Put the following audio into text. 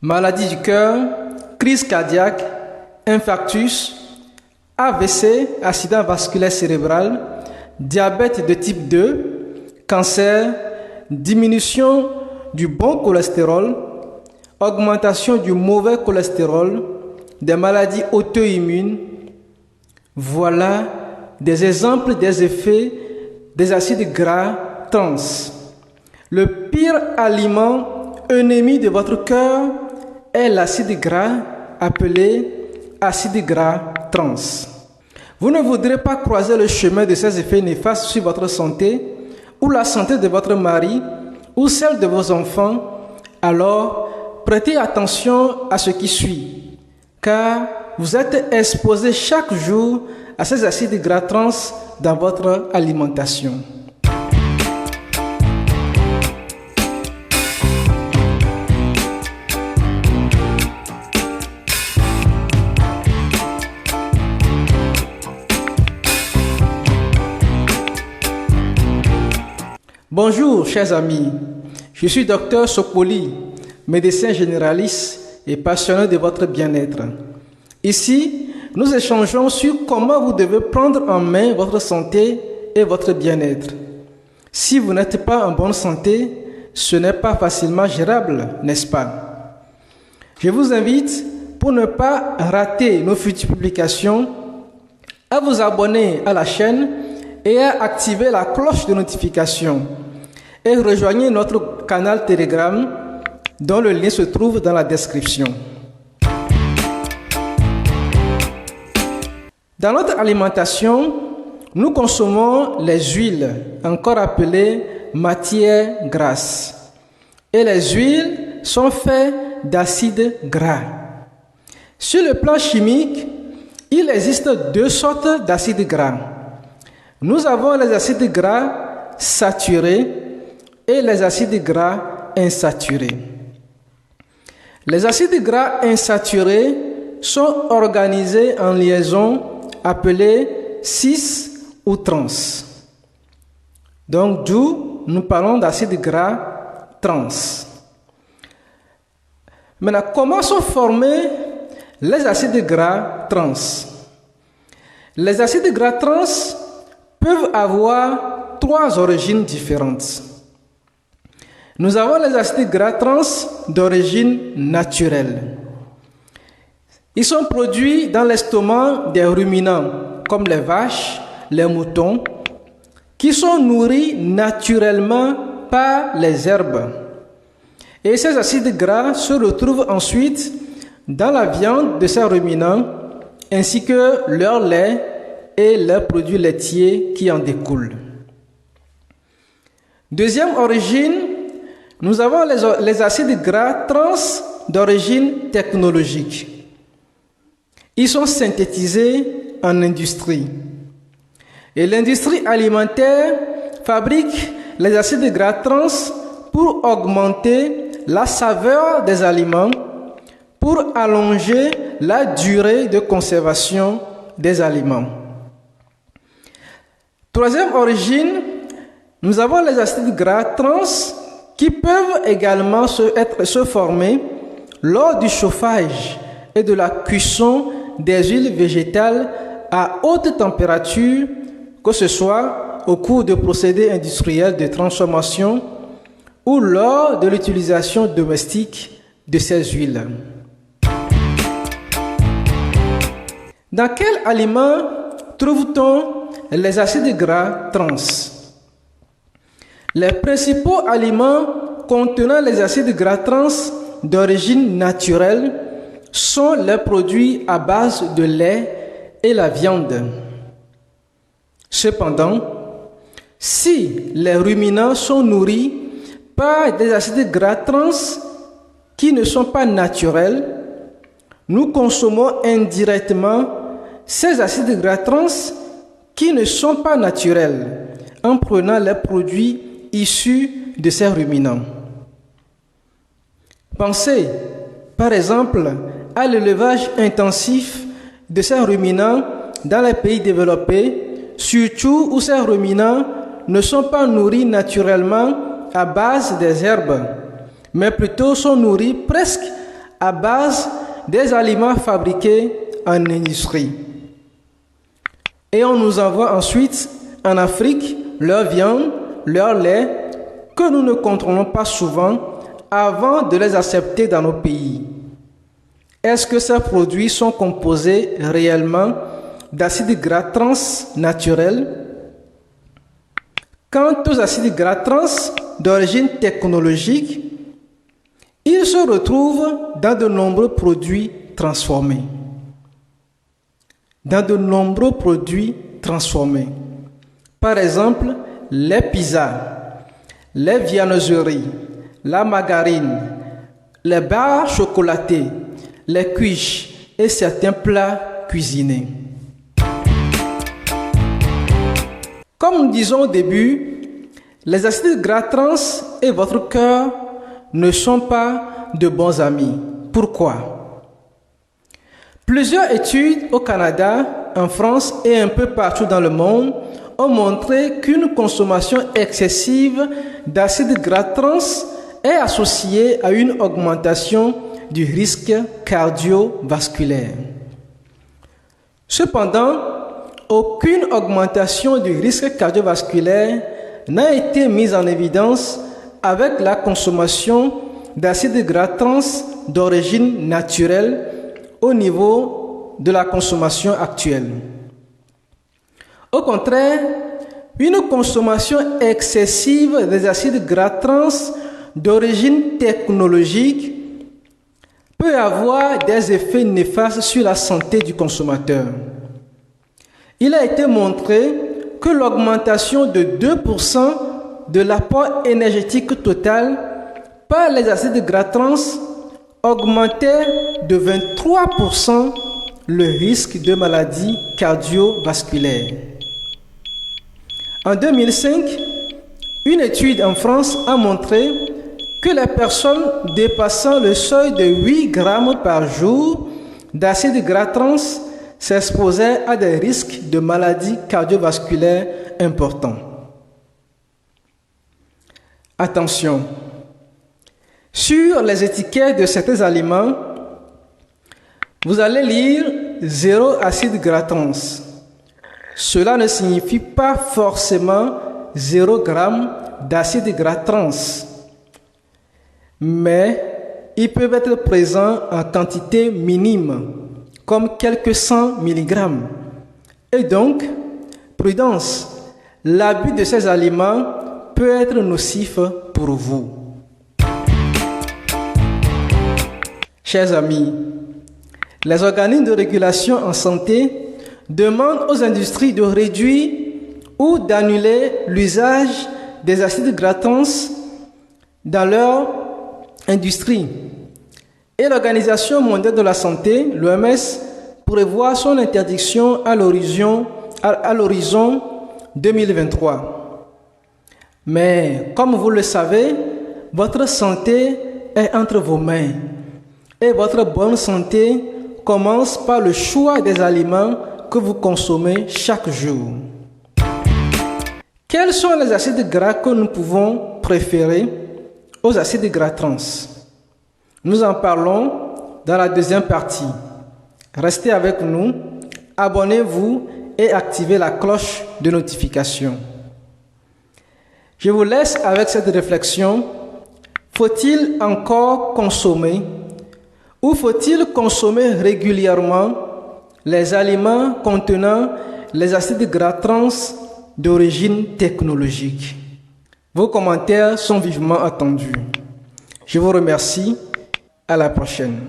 Maladie du cœur, crise cardiaque, infarctus, AVC, accident vasculaire cérébral, diabète de type 2, cancer, diminution du bon cholestérol, augmentation du mauvais cholestérol, des maladies auto-immunes. Voilà des exemples des effets des acides gras trans. Le pire aliment ennemi de votre cœur est l'acide gras appelé acide gras trans. Vous ne voudrez pas croiser le chemin de ces effets néfastes sur votre santé ou la santé de votre mari ou celle de vos enfants, alors prêtez attention à ce qui suit, car vous êtes exposé chaque jour à ces acides gras trans dans votre alimentation. Bonjour chers amis, je suis Dr Sokoli, médecin généraliste et passionné de votre bien-être. Ici, nous échangeons sur comment vous devez prendre en main votre santé et votre bien-être. Si vous n'êtes pas en bonne santé, ce n'est pas facilement gérable, n'est-ce pas? Je vous invite, pour ne pas rater nos futures publications, à vous abonner à la chaîne et à activer la cloche de notification. Et rejoignez notre canal Telegram dont le lien se trouve dans la description. Dans notre alimentation, nous consommons les huiles, encore appelées matières grasses. Et les huiles sont faites d'acides gras. Sur le plan chimique, il existe deux sortes d'acides gras. Nous avons les acides gras saturés et les acides gras insaturés. Les acides gras insaturés sont organisés en liaisons appelées cis ou trans. Donc, d'où nous parlons d'acides gras trans. Maintenant, comment sont formés les acides gras trans? Les acides gras trans peuvent avoir trois origines différentes. Nous avons les acides gras trans d'origine naturelle. Ils sont produits dans l'estomac des ruminants, comme les vaches, les moutons, qui sont nourris naturellement par les herbes. Et ces acides gras se retrouvent ensuite dans la viande de ces ruminants, ainsi que leur lait et leurs produits laitiers qui en découlent. Deuxième origine, nous avons les acides gras trans d'origine technologique. Ils sont synthétisés en industrie. Et l'industrie alimentaire fabrique les acides gras trans pour augmenter la saveur des aliments, pour allonger la durée de conservation des aliments. Troisième origine, nous avons les acides gras trans qui peuvent également se former lors du chauffage et de la cuisson des huiles végétales à haute température, que ce soit au cours de procédés industriels de transformation ou lors de l'utilisation domestique de ces huiles. Dans quel aliment trouve-t-on les acides gras trans? Les principaux aliments contenant les acides gras trans d'origine naturelle sont les produits à base de lait et la viande. Cependant, si les ruminants sont nourris par des acides gras trans qui ne sont pas naturels, nous consommons indirectement ces acides gras trans qui ne sont pas naturels en prenant les produits issus de ces ruminants. Pensez, par exemple, à l'élevage intensif de ces ruminants dans les pays développés, surtout où ces ruminants ne sont pas nourris naturellement à base des herbes, mais plutôt sont nourris presque à base des aliments fabriqués en industrie. Et on nous envoie ensuite en Afrique leur viande, leur lait, que nous ne contrôlons pas souvent avant de les accepter dans nos pays. Est-ce que ces produits sont composés réellement d'acides gras trans naturels? Quant aux acides gras trans d'origine technologique, ils se retrouvent dans de nombreux produits transformés. Par exemple, les pizzas, les viennoiseries, la margarine, les barres chocolatées, les quiches et certains plats cuisinés. Comme nous disons au début, les acides gras trans et votre cœur ne sont pas de bons amis. Pourquoi? Plusieurs études au Canada, en France et un peu partout dans le monde ont montré qu'une consommation excessive d'acides gras trans est associée à une augmentation du risque cardiovasculaire. Cependant, aucune augmentation du risque cardiovasculaire n'a été mise en évidence avec la consommation d'acides gras trans d'origine naturelle au niveau de la consommation actuelle. Au contraire, une consommation excessive des acides gras trans d'origine technologique peut avoir des effets néfastes sur la santé du consommateur. Il a été montré que l'augmentation de 2% de l'apport énergétique total par les acides gras trans augmentait de 23% le risque de maladies cardiovasculaires. En 2005, une étude en France a montré que les personnes dépassant le seuil de 8 grammes par jour d'acides gras trans s'exposaient à des risques de maladies cardiovasculaires importants. Attention, sur les étiquettes de certains aliments, vous allez lire 0 acide gras trans. Cela ne signifie pas forcément 0 g d'acide gras trans, mais ils peuvent être présents en quantité minime, comme quelques 100 mg. Et donc, prudence, l'abus de ces aliments peut être nocif pour vous. Chers amis, les organismes de régulation en santé demandent aux industries de réduire ou d'annuler l'usage des acides gras trans dans leur industrie. Et l'Organisation mondiale de la santé, l'OMS, prévoit son interdiction à l'horizon 2023. Mais comme vous le savez, votre santé est entre vos mains. Et votre bonne santé commence par le choix des aliments que vous consommez chaque jour. Quels sont les acides gras que nous pouvons préférer aux acides gras trans? Nous en parlons dans la deuxième partie. Restez avec nous, abonnez-vous et activez la cloche de notification. Je vous laisse avec cette réflexion. Faut-il encore consommer ou faut-il consommer régulièrement les aliments contenant les acides gras trans d'origine technologique? Vos commentaires sont vivement attendus. Je vous remercie. À la prochaine.